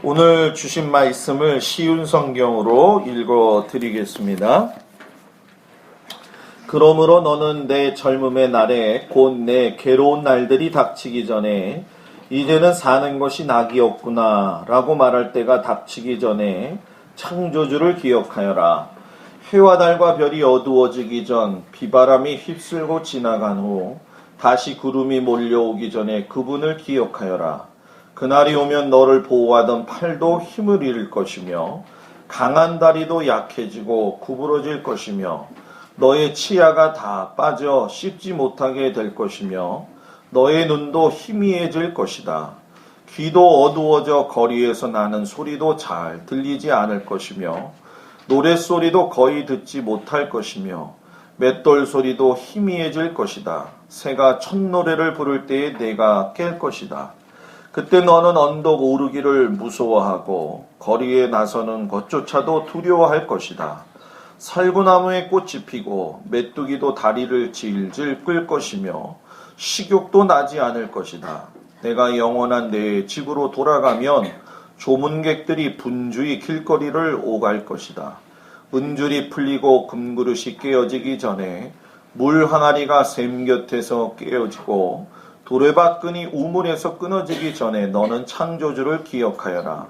오늘 주신 말씀을 쉬운 성경으로 읽어 드리겠습니다. 그러므로 너는 내 젊음의 날에 곧 내 괴로운 날들이 닥치기 전에 이제는 사는 것이 낙이 없구나 라고 말할 때가 닥치기 전에 창조주를 기억하여라. 해와 달과 별이 어두워지기 전 비바람이 휩쓸고 지나간 후 다시 구름이 몰려오기 전에 그분을 기억하여라. 그날이 오면 너를 보호하던 팔도 힘을 잃을 것이며 강한 다리도 약해지고 구부러질 것이며 너의 치아가 다 빠져 씹지 못하게 될 것이며 너의 눈도 희미해질 것이다. 귀도 어두워져 거리에서 나는 소리도 잘 들리지 않을 것이며 노랫소리도 거의 듣지 못할 것이며 맷돌 소리도 희미해질 것이다. 새가 첫 노래를 부를 때에 내가 깰 것이다. 그때 너는 언덕 오르기를 무서워하고 거리에 나서는 것조차도 두려워할 것이다. 살구나무에 꽃이 피고 메뚜기도 다리를 질질 끌 것이며 식욕도 나지 않을 것이다. 내가 영원한 내 집으로 돌아가면 조문객들이 분주히 길거리를 오갈 것이다. 은줄이 풀리고 금그릇이 깨어지기 전에 물 항아리가 샘 곁에서 깨어지고 도레받끈이 우물에서 끊어지기 전에 너는 창조주를 기억하여라.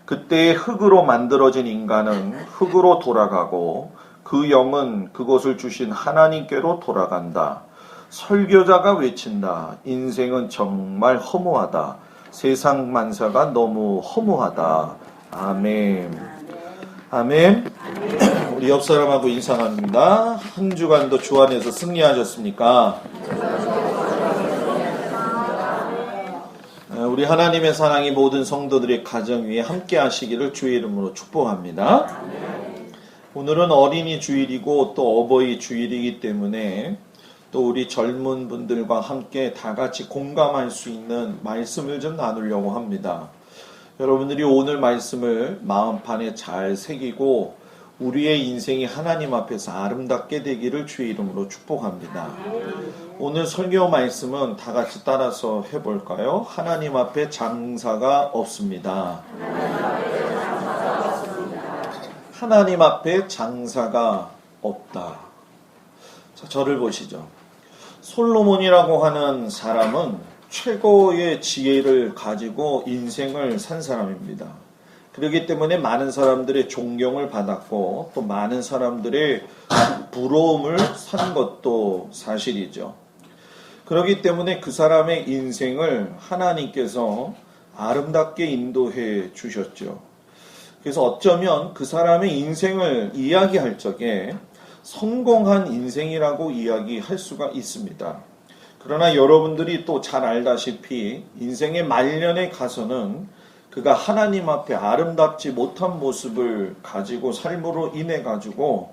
그때의 흙으로 만들어진 인간은 흙으로 돌아가고 그 영은 그것을 주신 하나님께로 돌아간다. 설교자가 외친다. 인생은 정말 허무하다. 세상 만사가 너무 허무하다. 아멘. 아멘. 우리 옆 사람하고 인사 나눕니다. 한 주간도 주 안에서 승리하셨습니까? 우리 하나님의 사랑이 모든 성도들의 가정 위에 함께 하시기를 주의 이름으로 축복합니다. 오늘은 어린이 주일이고 또 어버이 주일이기 때문에 또 우리 젊은 분들과 함께 다 같이 공감할 수 있는 말씀을 좀 나누려고 합니다. 여러분들이 오늘 말씀을 마음판에 잘 새기고 우리의 인생이 하나님 앞에서 아름답게 되기를 주의 이름으로 축복합니다. 오늘 설교 말씀은 다 같이 따라서 해볼까요? 하나님 앞에 장사가 없습니다. 하나님 앞에 장사가 없다. 자, 저를 보시죠. 솔로몬이라고 하는 사람은 최고의 지혜를 가지고 인생을 산 사람입니다. 그렇기 때문에 많은 사람들의 존경을 받았고 또 많은 사람들의 부러움을 산 것도 사실이죠. 그렇기 때문에 그 사람의 인생을 하나님께서 아름답게 인도해 주셨죠. 그래서 어쩌면 그 사람의 인생을 이야기할 적에 성공한 인생이라고 이야기할 수가 있습니다. 그러나 여러분들이 또 잘 알다시피 인생의 말년에 가서는 그가 하나님 앞에 아름답지 못한 모습을 가지고 삶으로 인해 가지고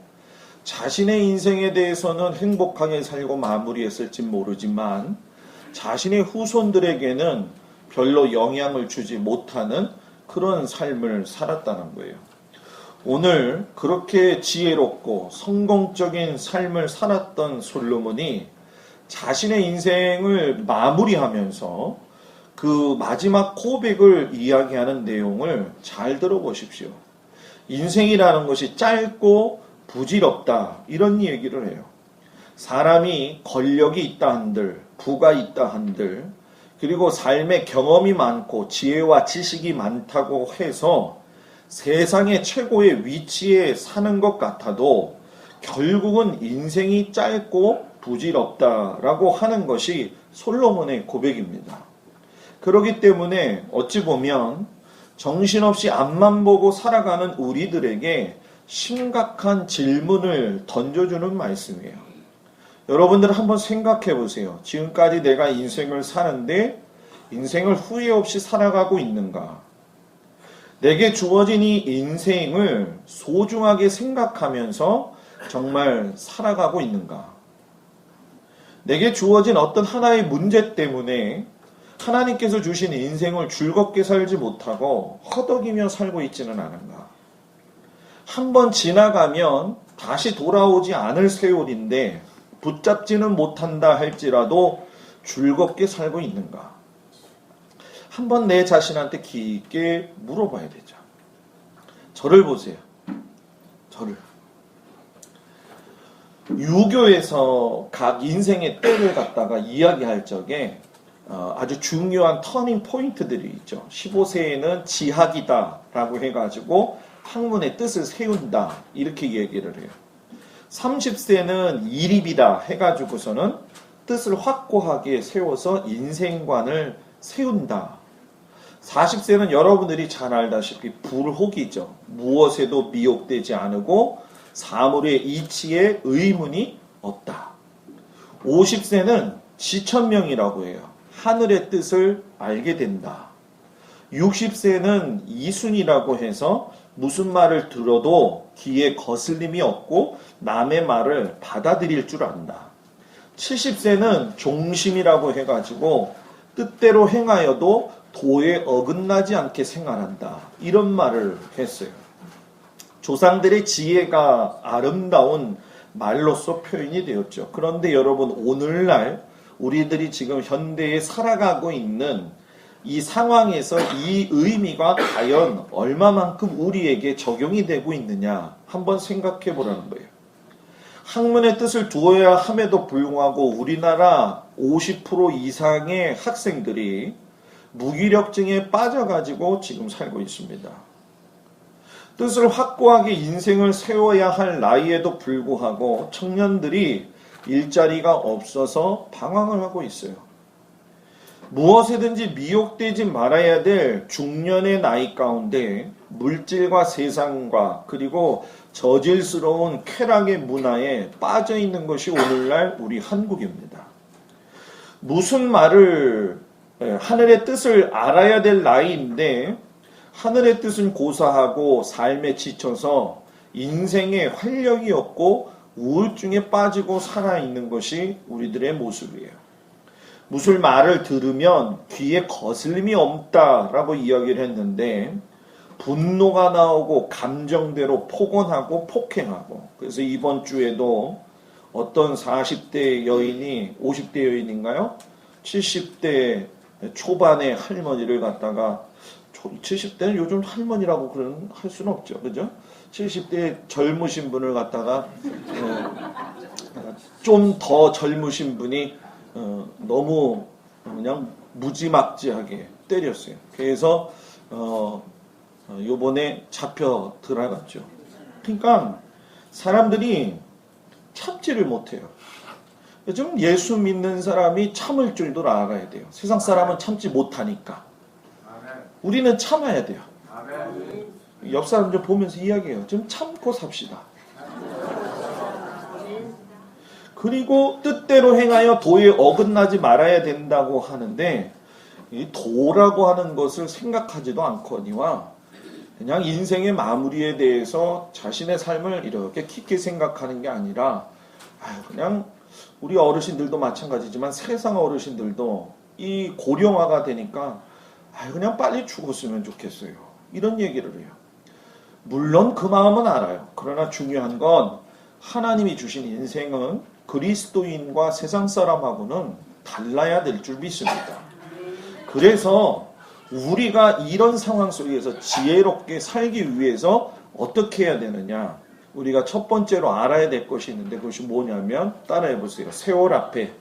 자신의 인생에 대해서는 행복하게 살고 마무리했을지 모르지만 자신의 후손들에게는 별로 영향을 주지 못하는 그런 삶을 살았다는 거예요. 오늘 그렇게 지혜롭고 성공적인 삶을 살았던 솔로몬이 자신의 인생을 마무리하면서 그 마지막 고백을 이야기하는 내용을 잘 들어보십시오. 인생이라는 것이 짧고 부질없다 이런 얘기를 해요. 사람이 권력이 있다 한들 부가 있다 한들 그리고 삶의 경험이 많고 지혜와 지식이 많다고 해서 세상의 최고의 위치에 사는 것 같아도 결국은 인생이 짧고 부질없다라고 하는 것이 솔로몬의 고백입니다. 그렇기 때문에 어찌 보면 정신없이 앞만 보고 살아가는 우리들에게 심각한 질문을 던져주는 말씀이에요. 여러분들 한번 생각해 보세요. 지금까지 내가 인생을 사는데 인생을 후회 없이 살아가고 있는가? 내게 주어진 이 인생을 소중하게 생각하면서 정말 살아가고 있는가? 내게 주어진 어떤 하나의 문제 때문에 하나님께서 주신 인생을 즐겁게 살지 못하고 허덕이며 살고 있지는 않은가? 한번 지나가면 다시 돌아오지 않을 세월인데 붙잡지는 못한다 할지라도 즐겁게 살고 있는가? 한번 내 자신한테 깊게 물어봐야 되죠. 저를 보세요. 저를. 유교에서 각 인생의 때를 갖다가 이야기할 적에 아주 중요한 터닝 포인트들이 있죠. 15세에는 지학이다 라고 해가지고 학문의 뜻을 세운다 이렇게 얘기를 해요. 30세는 이립이다 해가지고서는 뜻을 확고하게 세워서 인생관을 세운다. 40세는 여러분들이 잘 알다시피 불혹이죠. 무엇에도 미혹되지 않고 사물의 이치에 의문이 없다. 50세는 지천명이라고 해요. 하늘의 뜻을 알게 된다. 60세는 이순이라고 해서 무슨 말을 들어도 귀에 거슬림이 없고 남의 말을 받아들일 줄 안다. 70세는 종심이라고 해가지고 뜻대로 행하여도 도에 어긋나지 않게 생활한다. 이런 말을 했어요. 조상들의 지혜가 아름다운 말로써 표현이 되었죠. 그런데 여러분 오늘날 우리들이 지금 현대에 살아가고 있는 이 상황에서 이 의미가 과연 얼마만큼 우리에게 적용이 되고 있느냐 한번 생각해 보라는 거예요. 학문의 뜻을 두어야 함에도 불구하고 우리나라 50% 이상의 학생들이 무기력증에 빠져가지고 지금 살고 있습니다. 뜻을 확고하게 인생을 세워야 할 나이에도 불구하고 청년들이 일자리가 없어서 방황을 하고 있어요. 무엇에든지 미혹되지 말아야 될 중년의 나이 가운데 물질과 세상과 그리고 저질스러운 쾌락의 문화에 빠져 있는 것이 오늘날 우리 한국입니다. 무슨 말을 하늘의 뜻을 알아야 될 나이인데 하늘의 뜻은 고사하고 삶에 지쳐서 인생에 활력이 없고 우울증에 빠지고 살아있는 것이 우리들의 모습이에요. 무슨 말을 들으면 귀에 거슬림이 없다라고 이야기를 했는데 분노가 나오고 감정대로 폭언하고 폭행하고 그래서 이번 주에도 어떤 40대 여인이 50대 여인인가요? 70대 초반의 할머니를 갖다가 70대는 요즘 할머니라고 할 수는 없죠. 그죠? 70대 젊으신 분을 갖다가 좀 더 젊으신 분이 너무 그냥 무지막지하게 때렸어요. 그래서 요번에 잡혀 들어갔죠. 그러니까 사람들이 참지를 못해요. 요즘 예수 믿는 사람이 참을 줄도 알아야 돼요. 세상 사람은 참지 못하니까. 우리는 참아야 돼요. 옆 사람 좀 보면서 이야기해요. 좀 참고 삽시다. 그리고 뜻대로 행하여 도에 어긋나지 말아야 된다고 하는데 이 도라고 하는 것을 생각하지도 않거니와 그냥 인생의 마무리에 대해서 자신의 삶을 이렇게 깊게 생각하는 게 아니라 그냥 우리 어르신들도 마찬가지지만 세상 어르신들도 이 고령화가 되니까 그냥 빨리 죽었으면 좋겠어요. 이런 얘기를 해요. 물론 그 마음은 알아요. 그러나 중요한 건 하나님이 주신 인생은 그리스도인과 세상 사람하고는 달라야 될 줄 믿습니다. 그래서 우리가 이런 상황 속에서 지혜롭게 살기 위해서 어떻게 해야 되느냐? 우리가 첫 번째로 알아야 될 것이 있는데 그것이 뭐냐면 따라해 보세요. 세월 앞에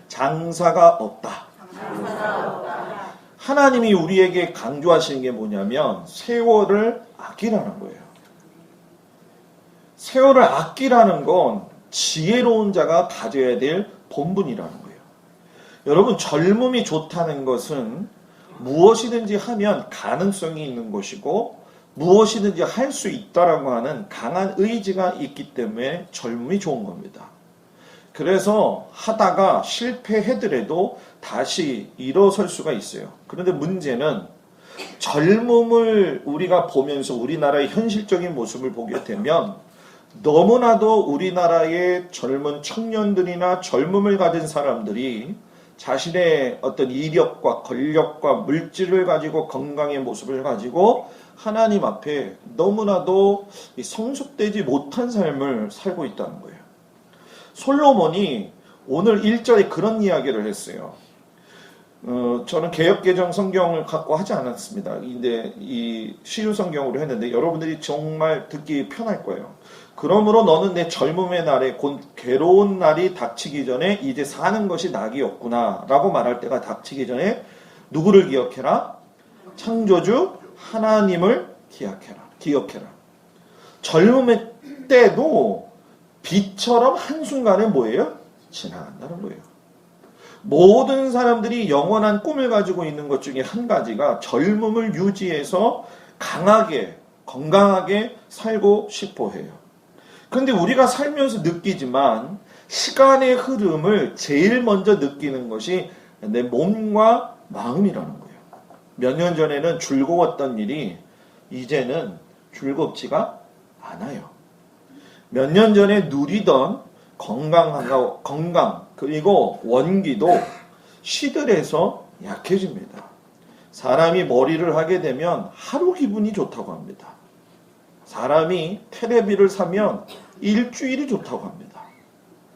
장사가 없다. 하나님이 우리에게 강조하시는 게 뭐냐면 세월을 아끼라는 거예요. 세월을 아끼라는 건 지혜로운 자가 가져야 될 본분이라는 거예요. 여러분 젊음이 좋다는 것은 무엇이든지 하면 가능성이 있는 것이고 무엇이든지 할 수 있다라고 하는 강한 의지가 있기 때문에 젊음이 좋은 겁니다. 그래서 하다가 실패하더라도 다시 일어설 수가 있어요. 그런데 문제는 젊음을 우리가 보면서 우리나라의 현실적인 모습을 보게 되면 너무나도 우리나라의 젊은 청년들이나 젊음을 가진 사람들이 자신의 어떤 이력과 권력과 물질을 가지고 건강의 모습을 가지고 하나님 앞에 너무나도 성숙되지 못한 삶을 살고 있다는 거예요. 솔로몬이 오늘 1절에 그런 이야기를 했어요. 저는 개역개정 성경을 갖고 하지 않았습니다. 근데 이 시유 성경으로 했는데 여러분들이 정말 듣기 편할 거예요. 그러므로 너는 내 젊음의 날에 곧 괴로운 날이 닥치기 전에 이제 사는 것이 낙이었구나 라고 말할 때가 닥치기 전에 누구를 기억해라? 창조주 하나님을 기억해라. 젊음의 때도 빛처럼 한순간에 뭐예요? 지나간다는 거예요. 모든 사람들이 영원한 꿈을 가지고 있는 것 중에 한 가지가 젊음을 유지해서 강하게, 건강하게 살고 싶어 해요. 그런데 우리가 살면서 느끼지만 시간의 흐름을 제일 먼저 느끼는 것이 내 몸과 마음이라는 거예요. 몇 년 전에는 즐거웠던 일이 이제는 즐겁지가 않아요. 몇 년 전에 누리던 건강 그리고 원기도 시들해서 약해집니다. 사람이 머리를 하게 되면 하루 기분이 좋다고 합니다. 사람이 테레비를 사면 일주일이 좋다고 합니다.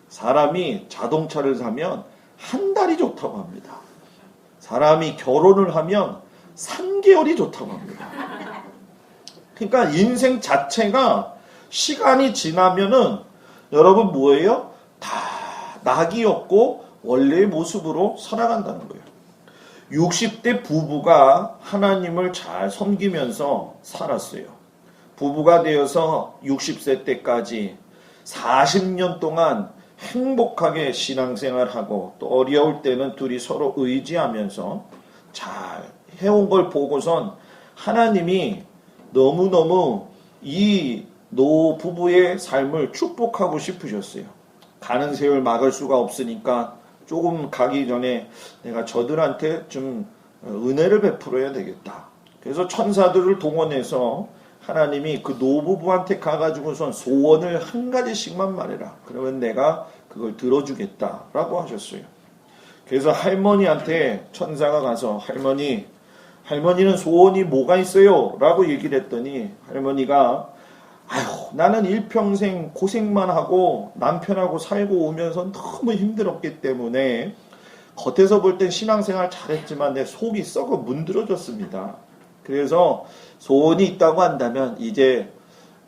사람이 자동차를 사면 한 달이 좋다고 합니다. 사람이 결혼을 하면 3개월이 좋다고 합니다. 그러니까 인생 자체가 시간이 지나면은 여러분 뭐예요? 다 낙이 없고 원래의 모습으로 살아간다는 거예요. 60대 부부가 하나님을 잘 섬기면서 살았어요. 부부가 되어서 60세 때까지 40년 동안 행복하게 신앙생활하고 또 어려울 때는 둘이 서로 의지하면서 잘 해온 걸 보고선 하나님이 너무너무 이 노부부의 삶을 축복하고 싶으셨어요. 가는 세월 막을 수가 없으니까 조금 가기 전에 내가 저들한테 좀 은혜를 베풀어야 되겠다. 그래서 천사들을 동원해서 하나님이 그 노부부한테 가가지고선 소원을 한 가지씩만 말해라. 그러면 내가 그걸 들어주겠다라고 하셨어요. 그래서 할머니한테 천사가 가서 할머니는 소원이 뭐가 있어요? 라고 얘기를 했더니 할머니가 아휴 나는 일평생 고생만 하고 남편하고 살고 오면서 너무 힘들었기 때문에 겉에서 볼 땐 신앙생활 잘했지만 내 속이 썩어 문드러졌습니다. 그래서 소원이 있다고 한다면 이제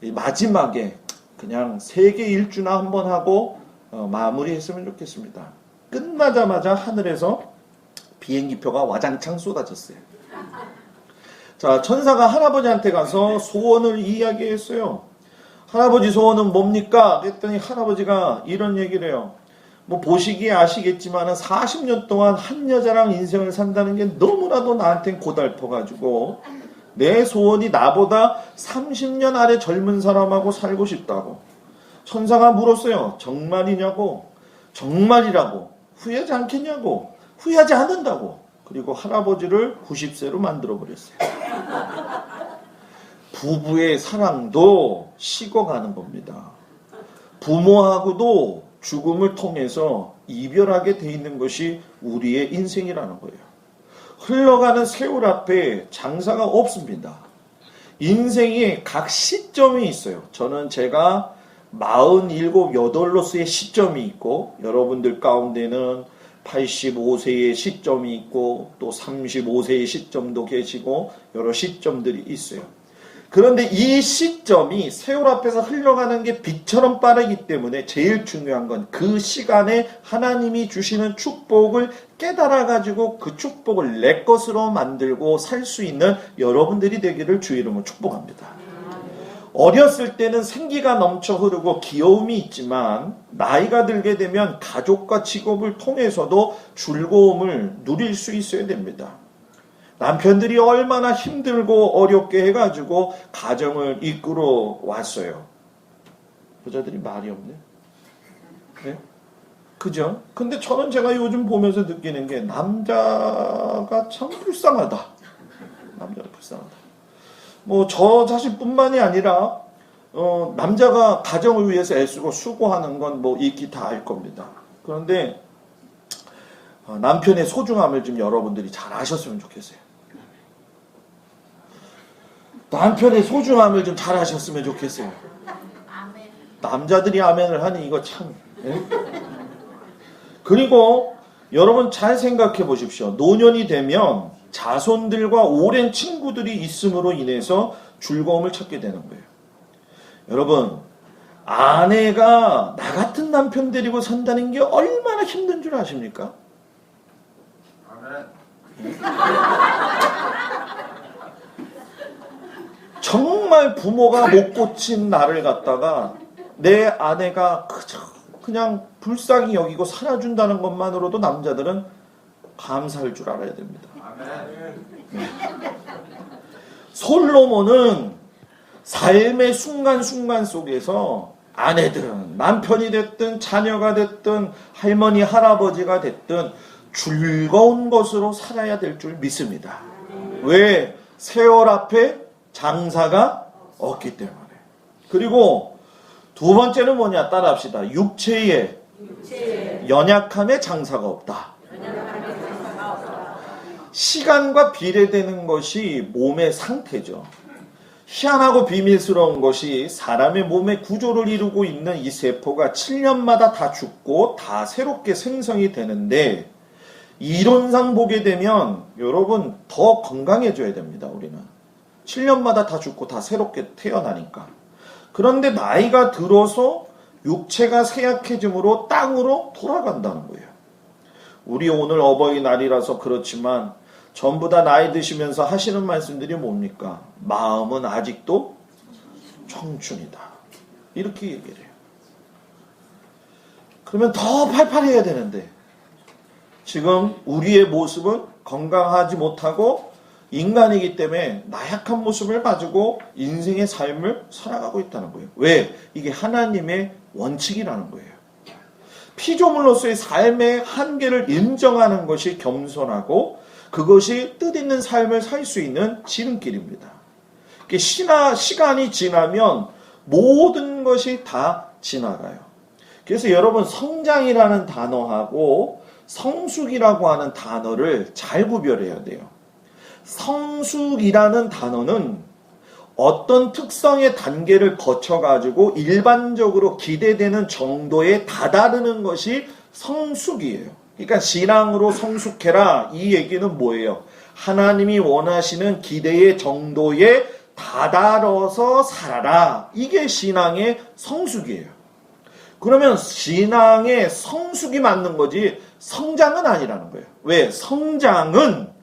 마지막에 그냥 세계 일주나 한번 하고 마무리했으면 좋겠습니다. 끝나자마자 하늘에서 비행기표가 와장창 쏟아졌어요. 자, 천사가 할아버지한테 가서 소원을 이야기했어요. 할아버지 소원은 뭡니까? 그랬더니 할아버지가 이런 얘기를 해요. 뭐 보시기에 아시겠지만 40년 동안 한 여자랑 인생을 산다는 게 너무나도 나한텐 고달퍼가지고 내 소원이 나보다 30년 아래 젊은 사람하고 살고 싶다고. 천사가 물었어요. 정말이냐고? 정말이라고. 후회하지 않겠냐고? 후회하지 않는다고. 그리고 할아버지를 90세로 만들어버렸어요. 부부의 사랑도 식어가는 겁니다. 부모하고도 죽음을 통해서 이별하게 돼 있는 것이 우리의 인생이라는 거예요. 흘러가는 세월 앞에 장사가 없습니다. 인생에 각 시점이 있어요. 저는 제가 47, 8로서의 시점이 있고 여러분들 가운데는 85세의 시점이 있고 또 35세의 시점도 계시고 여러 시점들이 있어요. 그런데 이 시점이 세월 앞에서 흘러가는 게 빛처럼 빠르기 때문에 제일 중요한 건 그 시간에 하나님이 주시는 축복을 깨달아가지고 그 축복을 내 것으로 만들고 살 수 있는 여러분들이 되기를 주의 이름으로 축복합니다. 어렸을 때는 생기가 넘쳐 흐르고 귀여움이 있지만 나이가 들게 되면 가족과 직업을 통해서도 즐거움을 누릴 수 있어야 됩니다. 남편들이 얼마나 힘들고 어렵게 해가지고 가정을 이끌어 왔어요. 여자들이 말이 없네. 네? 그죠? 근데 저는 제가 요즘 보면서 느끼는 게 남자가 참 불쌍하다. 남자가 불쌍하다. 뭐 저 자신뿐만이 아니라 남자가 가정을 위해서 애쓰고 수고하는 건 뭐 익히 다 알 겁니다. 그런데 남편의 소중함을 좀 여러분들이 잘 아셨으면 좋겠어요. 남편의 소중함을 좀 잘 아셨으면 좋겠어요. 남자들이 아멘을 하니 이거 참. 예? 그리고 여러분 잘 생각해 보십시오. 노년이 되면 자손들과 오랜 친구들이 있음으로 인해서 즐거움을 찾게 되는 거예요. 여러분, 아내가 나 같은 남편 데리고 산다는 게 얼마나 힘든 줄 아십니까? 정말 부모가 못 고친 나를 갖다가 내 아내가 그냥 불쌍히 여기고 살아준다는 것만으로도 남자들은 감사할 줄 알아야 됩니다. 솔로몬은 삶의 순간순간 속에서 아내들은 남편이 됐든 자녀가 됐든 할머니 할아버지가 됐든 즐거운 것으로 살아야 될 줄 믿습니다. 왜? 세월 앞에 장사가 없기 때문에. 그리고 두 번째는 뭐냐? 따라합시다. 육체의 연약함에 장사가 없다. 시간과 비례되는 것이 몸의 상태죠. 희한하고 비밀스러운 것이 사람의 몸의 구조를 이루고 있는 이 세포가 7년마다 다 죽고 다 새롭게 생성이 되는데, 이론상 보게 되면 여러분 더 건강해져야 됩니다. 우리는 7년마다 다 죽고 다 새롭게 태어나니까. 그런데 나이가 들어서 육체가 쇠약해짐으로 땅으로 돌아간다는 거예요. 우리 오늘 어버이날이라서 그렇지만 전부 다 나이 드시면서 하시는 말씀들이 뭡니까? 마음은 아직도 청춘이다. 이렇게 얘기를 해요. 그러면 더 팔팔해야 되는데 지금 우리의 모습은 건강하지 못하고 인간이기 때문에 나약한 모습을 가지고 인생의 삶을 살아가고 있다는 거예요. 왜? 이게 하나님의 원칙이라는 거예요. 피조물로서의 삶의 한계를 인정하는 것이 겸손하고 그것이 뜻있는 삶을 살 수 있는 지름길입니다. 시간이 지나면 모든 것이 다 지나가요. 그래서 여러분 성장이라는 단어하고 성숙이라고 하는 단어를 잘 구별해야 돼요. 성숙이라는 단어는 어떤 특성의 단계를 거쳐가지고 일반적으로 기대되는 정도에 다다르는 것이 성숙이에요. 그러니까 신앙으로 성숙해라 이 얘기는 뭐예요? 하나님이 원하시는 기대의 정도에 다다라서 살아라. 이게 신앙의 성숙이에요. 그러면 신앙의 성숙이 맞는 거지 성장은 아니라는 거예요. 왜? 성장은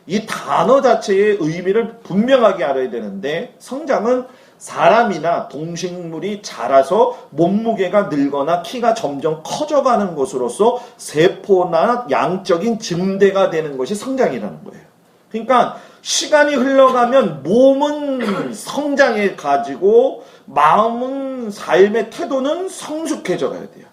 이 단어 자체의 의미를 분명하게 알아야 되는데, 성장은 사람이나 동식물이 자라서 몸무게가 늘거나 키가 점점 커져가는 것으로서 세포나 양적인 증대가 되는 것이 성장이라는 거예요. 그러니까 시간이 흘러가면 몸은 성장해 가지고 마음은 삶의 태도는 성숙해져 가야 돼요.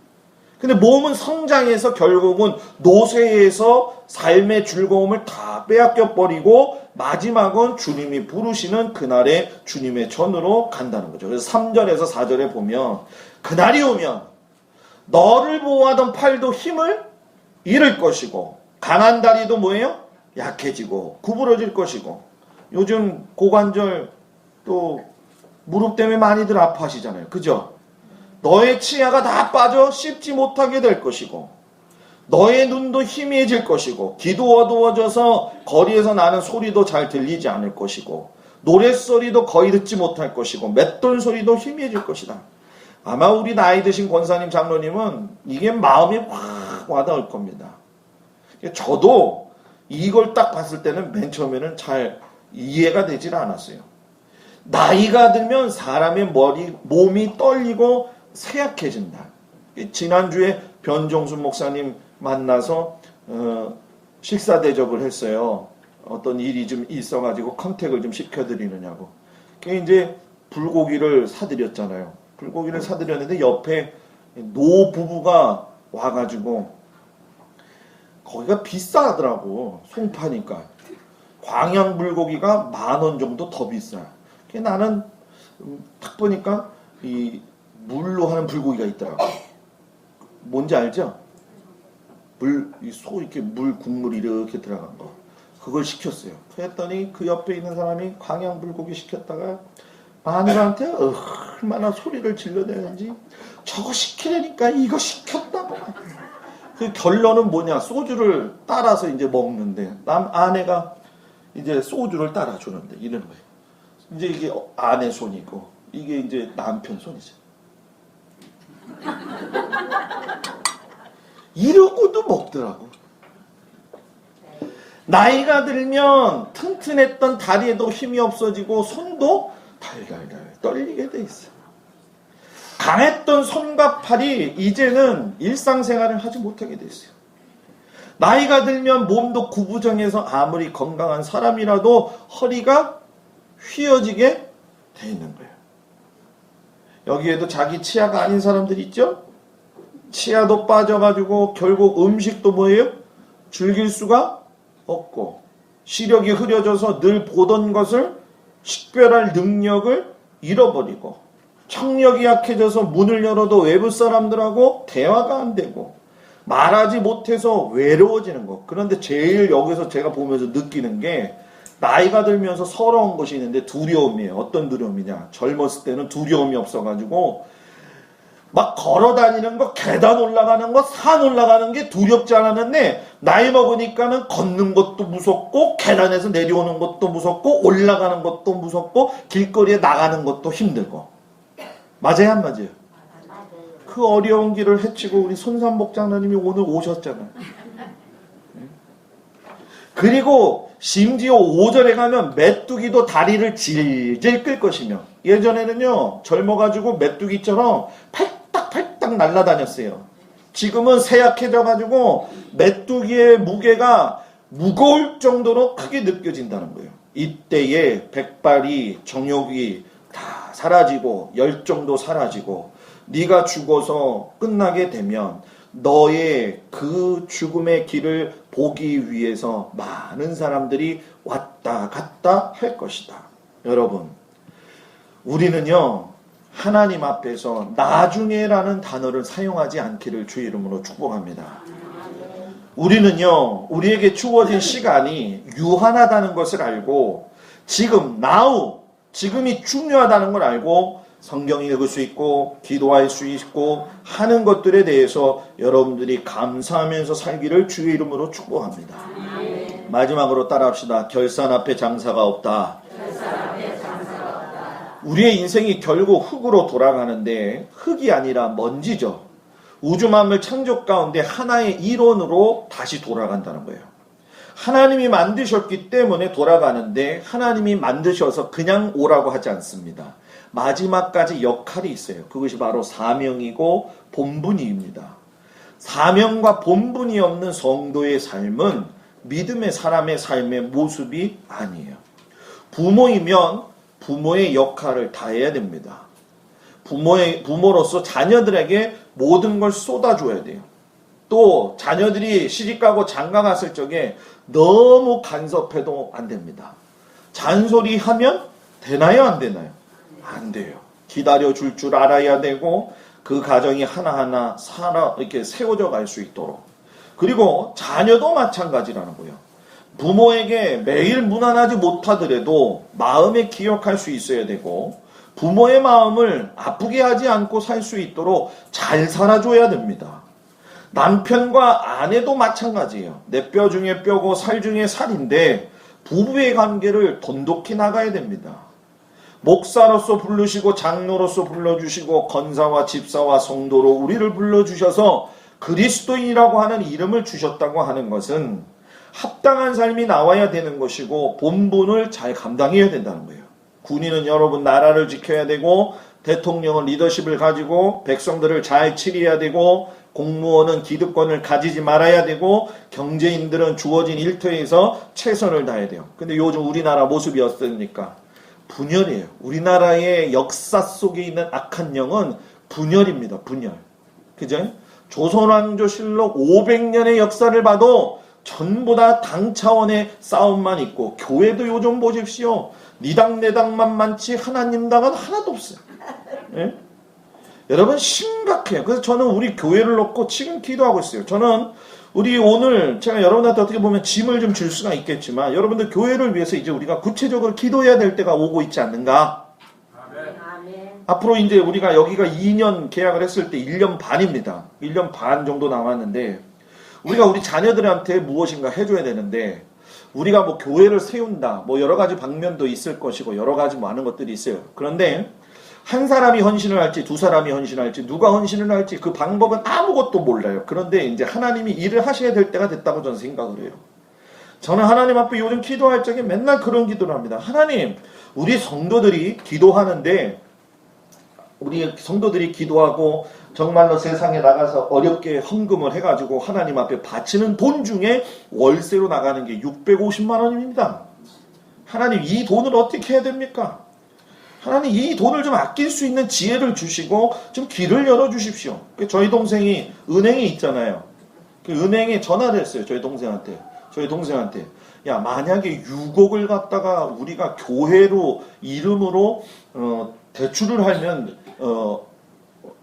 근데 몸은 성장해서 결국은 노쇠해서 삶의 즐거움을 다 빼앗겨 버리고 마지막은 주님이 부르시는 그날의 주님의 전으로 간다는 거죠. 그래서 3절에서 4절에 보면 그날이 오면 너를 보호하던 팔도 힘을 잃을 것이고 강한 다리도 뭐예요? 약해지고 구부러질 것이고, 요즘 고관절 또 무릎 때문에 많이들 아파하시잖아요. 그죠? 너의 치아가 다 빠져 씹지 못하게 될 것이고, 너의 눈도 희미해질 것이고, 귀도 어두워져서 거리에서 나는 소리도 잘 들리지 않을 것이고, 노랫소리도 거의 듣지 못할 것이고, 맷돌 소리도 희미해질 것이다. 아마 우리 나이 드신 권사님 장로님은 이게 마음이 확 와닿을 겁니다. 저도 이걸 딱 봤을 때는 맨 처음에는 잘 이해가 되질 않았어요. 나이가 들면 사람의 몸이 떨리고 쇠약해진다. 지난주에 변종순 목사님 만나서 식사 대접을 했어요. 어떤 일이 좀 있어가지고 컨택을 좀 시켜드리느냐고. 이제 불고기를 사드렸잖아요. 불고기를 사드렸는데 옆에 노부부가 와가지고, 거기가 비싸더라고. 송파니까. 광양 불고기가 10,000원 정도 더 비싸. 나는 딱 보니까 이 물로 하는 불고기가 있더라고. 뭔지 알죠? 소 이렇게 물 국물이 이렇게 들어간 거. 그걸 시켰어요. 그랬더니 그 옆에 있는 사람이 광양 불고기 시켰다가 마누라한테 얼마나 소리를 질러대는지, 저거 시키려니까 이거 시켰다고. 그 결론은 뭐냐? 소주를 따라서 이제 먹는데 아내가 이제 소주를 따라주는데 이러는 거예요. 이제 이게 아내 손이고 이게 이제 남편 손이죠. 이러고도 먹더라고. 나이가 들면 튼튼했던 다리에도 힘이 없어지고 손도 달달달 떨리게 돼 있어. 강했던 손과 팔이 이제는 일상생활을 하지 못하게 돼 있어요. 나이가 들면 몸도 구부정해서 아무리 건강한 사람이라도 허리가 휘어지게 돼 있는 거예요. 여기에도 자기 치아가 아닌 사람들 있죠? 치아도 빠져가지고 결국 음식도 뭐예요? 즐길 수가 없고 시력이 흐려져서 늘 보던 것을 식별할 능력을 잃어버리고 청력이 약해져서 문을 열어도 외부 사람들하고 대화가 안 되고 말하지 못해서 외로워지는 것. 그런데 제일 여기서 제가 보면서 느끼는 게 나이가 들면서 서러운 것이 있는데 두려움이에요. 어떤 두려움이냐? 젊었을 때는 두려움이 없어가지고 막 걸어다니는 거, 계단 올라가는 거, 산 올라가는 게 두렵지 않았는데 나이 먹으니까는 걷는 것도 무섭고 계단에서 내려오는 것도 무섭고 올라가는 것도 무섭고 길거리에 나가는 것도 힘들고. 맞아요, 안 맞아요? 그 어려운 길을 헤치고 우리 손삼복 장로님이 오늘 오셨잖아요. 그리고 심지어 5절에 가면 메뚜기도 다리를 질질 끌 것이며, 예전에는요 젊어가지고 메뚜기처럼 팔딱팔딱 날아다녔어요. 지금은 쇠약해져가지고 메뚜기의 무게가 무거울 정도로 크게 느껴진다는 거예요. 이때에 백발이 정욕이 다 사라지고 열정도 사라지고 네가 죽어서 끝나게 되면 너의 그 죽음의 길을 보기 위해서 많은 사람들이 왔다 갔다 할 것이다. 여러분, 우리는요 하나님 앞에서 나중에라는 단어를 사용하지 않기를 주의 이름으로 축복합니다. 우리는요 우리에게 주어진 시간이 유한하다는 것을 알고 지금 now 지금이 중요하다는 걸 알고 성경 읽을 수 있고 기도할 수 있고 하는 것들에 대해서 여러분들이 감사하면서 살기를 주의 이름으로 축복합니다. 마지막으로 따라합시다. 결산 앞에 장사가 없다. 우리의 인생이 결국 흙으로 돌아가는데 흙이 아니라 먼지죠. 우주만물 창조 가운데 하나의 이론으로 다시 돌아간다는 거예요. 하나님이 만드셨기 때문에 돌아가는데 하나님이 만드셔서 그냥 오라고 하지 않습니다. 마지막까지 역할이 있어요. 그것이 바로 사명이고 본분입니다. 사명과 본분이 없는 성도의 삶은 믿음의 사람의 삶의 모습이 아니에요. 부모이면 부모의 역할을 다해야 됩니다. 부모로서 자녀들에게 모든 걸 쏟아줘야 돼요. 또 자녀들이 시집가고 장가갔을 적에 너무 간섭해도 안 됩니다. 잔소리하면 되나요, 안 되나요? 안 돼요. 기다려줄 줄 알아야 되고 그 가정이 하나하나 이렇게 세워져 갈 수 있도록. 그리고 자녀도 마찬가지라는 거예요. 부모에게 매일 무난하지 못하더라도 마음에 기억할 수 있어야 되고 부모의 마음을 아프게 하지 않고 살 수 있도록 잘 살아줘야 됩니다. 남편과 아내도 마찬가지예요. 내 뼈 중에 뼈고 살 중에 살인데 부부의 관계를 돈독히 나가야 됩니다. 목사로서 부르시고 장로로서 불러주시고 권사와 집사와 성도로 우리를 불러주셔서 그리스도인이라고 하는 이름을 주셨다고 하는 것은 합당한 삶이 나와야 되는 것이고 본분을 잘 감당해야 된다는 거예요. 군인은 여러분 나라를 지켜야 되고 대통령은 리더십을 가지고 백성들을 잘 치료해야 되고 공무원은 기득권을 가지지 말아야 되고 경제인들은 주어진 일터에서 최선을 다해야 돼요. 근데 요즘 우리나라 모습이 어떻습니까? 분열이에요. 우리나라의 역사 속에 있는 악한 영은 분열입니다. 분열. 그죠? 조선왕조실록 500년의 역사를 봐도 전부 다 당 차원의 싸움만 있고 교회도 요즘 보십시오. 니 당 내 당만 많지 하나님 당은 하나도 없어요. 예? 여러분 심각해요. 그래서 저는 우리 교회를 놓고 지금 기도하고 있어요. 저는 우리 오늘 제가 여러분한테 어떻게 보면 짐을 좀 줄 수가 있겠지만 여러분들 교회를 위해서 이제 우리가 구체적으로 기도해야 될 때가 오고 있지 않는가? 아멘. 앞으로 이제 우리가 여기가 2년 계약을 했을 때 1년 반입니다. 1년 반 정도 남았는데 우리가 우리 자녀들한테 무엇인가 해줘야 되는데 우리가 뭐 교회를 세운다 뭐 여러 가지 방면도 있을 것이고 여러 가지 많은 것들이 있어요. 그런데 한 사람이 헌신을 할지 두 사람이 헌신을 할지 누가 헌신을 할지 그 방법은 아무것도 몰라요. 그런데 이제 하나님이 일을 하셔야 될 때가 됐다고 저는 생각을 해요. 저는 하나님 앞에 요즘 기도할 적에 맨날 그런 기도를 합니다. 하나님, 우리 성도들이 기도하는데 우리 성도들이 기도하고 정말로 세상에 나가서 어렵게 헌금을 해가지고 하나님 앞에 바치는 돈 중에 월세로 나가는 게 650만 원입니다. 하나님, 이 돈을 어떻게 해야 됩니까? 하나님, 이 돈을 좀 아낄 수 있는 지혜를 주시고 좀 길을 열어주십시오. 저희 동생이 은행에 있잖아요. 그 은행에 전화를 했어요. 저희 동생한테. 야, 만약에 6억을 갖다가 우리가 교회로 이름으로 대출을 하면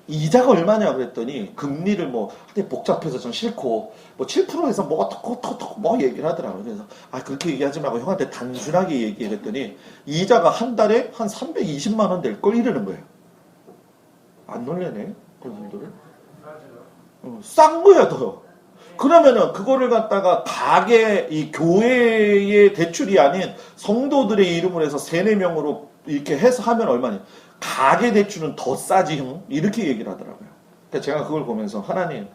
이자가 얼마냐 그랬더니 금리를 뭐 복잡해서 좀 싫고 뭐 7%에서 뭐 어떻고 뭐 얘기를 하더라고요. 그래서 그렇게 얘기하지 말고 형한테 단순하게 얘기했더니 이자가 한 달에 한 320만 원 될 걸 이러는 거예요. 안 놀래네 그런 분들을. 싼 거야 더. 그러면은 그거를 갖다가 가게 이 교회의 대출이 아닌 성도들의 이름으로 해서 3-4명으로 이렇게 해서 하면 얼마냐. 가계 대출은 더 싸지 형 이렇게 얘기를 하더라고요. 그러니까 제가 그걸 보면서 하나님,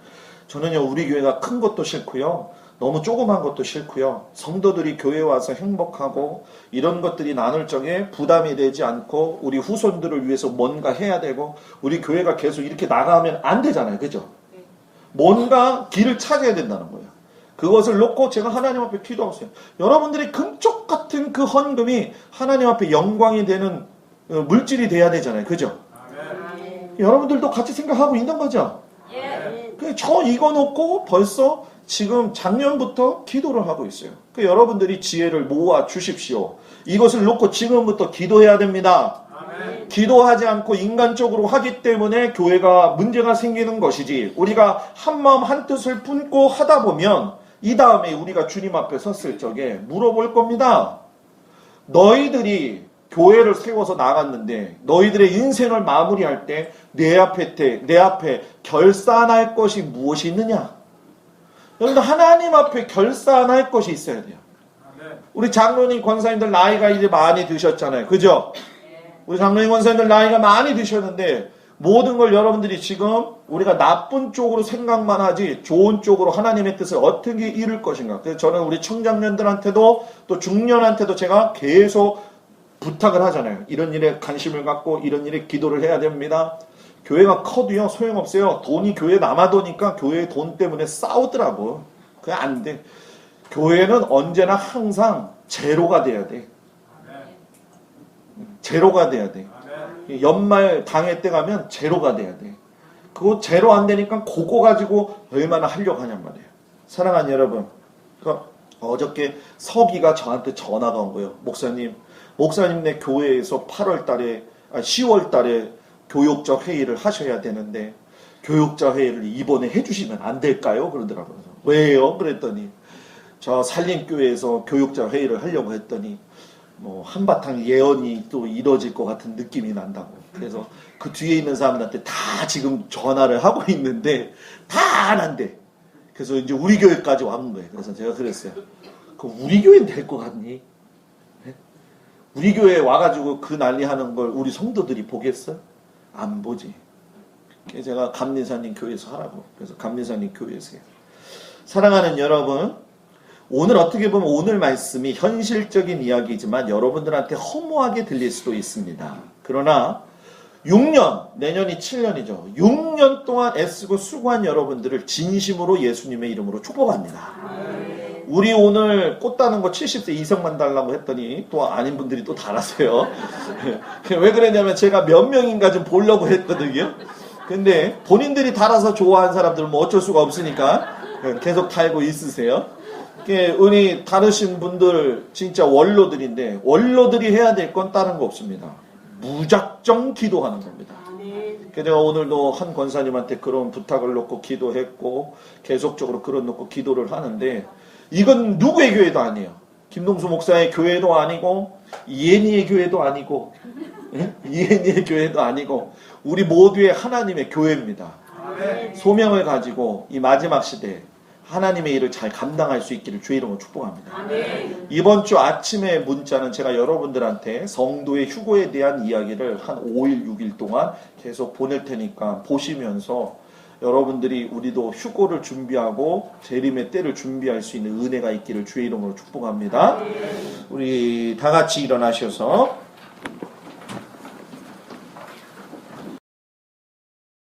저는요 우리 교회가 큰 것도 싫고요 너무 조그만 것도 싫고요 성도들이 교회에 와서 행복하고 이런 것들이 나눌 적에 부담이 되지 않고 우리 후손들을 위해서 뭔가 해야 되고 우리 교회가 계속 이렇게 나가면 안 되잖아요. 그죠? 뭔가 길을 찾아야 된다는 거예요. 그것을 놓고 제가 하나님 앞에 기도하고 있어요. 여러분들의 금쪽 같은 그 헌금이 하나님 앞에 영광이 되는 물질이 돼야 되잖아요. 그죠? 아멘. 여러분들도 같이 생각하고 있는 거죠? 예. 저 이거 놓고 벌써 지금 작년부터 기도를 하고 있어요. 여러분들이 지혜를 모아 주십시오. 이것을 놓고 지금부터 기도해야 됩니다. 아멘. 기도하지 않고 인간적으로 하기 때문에 교회가 문제가 생기는 것이지 우리가 한 마음 한 뜻을 품고 하다 보면 이 다음에 우리가 주님 앞에 섰을 적에 물어볼 겁니다. 너희들이 교회를 세워서 나갔는데 너희들의 인생을 마무리할 때 내 앞에 결산할 것이 무엇이 있느냐? 여러분들 하나님 앞에 결산할 것이 있어야 돼요. 우리 장로님 권사님들 나이가 이제 많이 드셨잖아요. 그죠? 우리 장로님 권사님들 나이가 많이 드셨는데 모든 걸 여러분들이 지금 우리가 나쁜 쪽으로 생각만 하지 좋은 쪽으로 하나님의 뜻을 어떻게 이룰 것인가. 그래서 저는 우리 청장년들한테도 또 중년한테도 제가 계속 부탁을 하잖아요. 이런 일에 관심을 갖고 이런 일에 기도를 해야 됩니다. 교회가 커도요 소용없어요. 돈이 교회에 남아도니까 교회의 돈 때문에 싸우더라고. 그게 안 돼. 교회는 언제나 항상 제로가 돼야 돼. 제로가 돼야 돼. 연말 당회 때 가면 제로가 돼야 돼. 그거 제로 안 되니까 그거 가지고 얼마나 하려고 하냔 말이에요. 사랑하는 여러분, 어저께 서기가 저한테 전화가 온 거예요. 목사님네 교회에서 10월 달에 교육자 회의를 하셔야 되는데 교육자 회의를 이번에 해주시면 안 될까요? 그러더라고요. 왜요? 그랬더니 저 산림교회에서 교육자 회의를 하려고 했더니 뭐 한바탕 예언이 또 이뤄질 것 같은 느낌이 난다고. 그래서 그 뒤에 있는 사람들한테 다 지금 전화를 하고 있는데 다 안 한대. 그래서 이제 우리 교회까지 왔는 거예요. 그래서 제가 그랬어요. 그 우리 교회는 될 것 같니? 우리 교회에 와가지고 그 난리 하는 걸 우리 성도들이 보겠어? 안 보지. 그래서 제가 감리사님 교회에서 하라고. 그래서 감리사님 교회에서 해요. 사랑하는 여러분, 오늘 어떻게 보면 오늘 말씀이 현실적인 이야기지만 여러분들한테 허무하게 들릴 수도 있습니다. 그러나 6년, 내년이 7년이죠. 6년 동안 애쓰고 수고한 여러분들을 진심으로 예수님의 이름으로 축복합니다. 우리 오늘 꽃 따는 거 70세 이상만 달라고 했더니 또 아닌 분들이 또 달았어요. 왜 그랬냐면 제가 몇 명인가 좀 보려고 했거든요. 근데 본인들이 달아서 좋아하는 사람들은 뭐 어쩔 수가 없으니까 계속 달고 있으세요. 우리 다르신 분들 진짜 원로들인데 원로들이 해야 될 건 다른 거 없습니다. 무작정 기도하는 겁니다. 그래서 제가 오늘도 한 권사님한테 그런 부탁을 놓고 기도했고 계속적으로 그런 놓고 기도를 하는데 이건 누구의 교회도 아니에요. 김동수 목사의 교회도 아니고 이혜니의 교회도 아니고 이혜니의 교회도 아니고 우리 모두의 하나님의 교회입니다. 소명을 가지고 이 마지막 시대에 하나님의 일을 잘 감당할 수 있기를 주의 이름으로 축복합니다. 아멘. 이번 주 아침에 문자는 제가 여러분들한테 성도의 휴고에 대한 이야기를 한 5일, 6일 동안 계속 보낼 테니까 보시면서 여러분들이 우리도 휴고를 준비하고 재림의 때를 준비할 수 있는 은혜가 있기를 주의 이름으로 축복합니다. 우리 다 같이 일어나셔서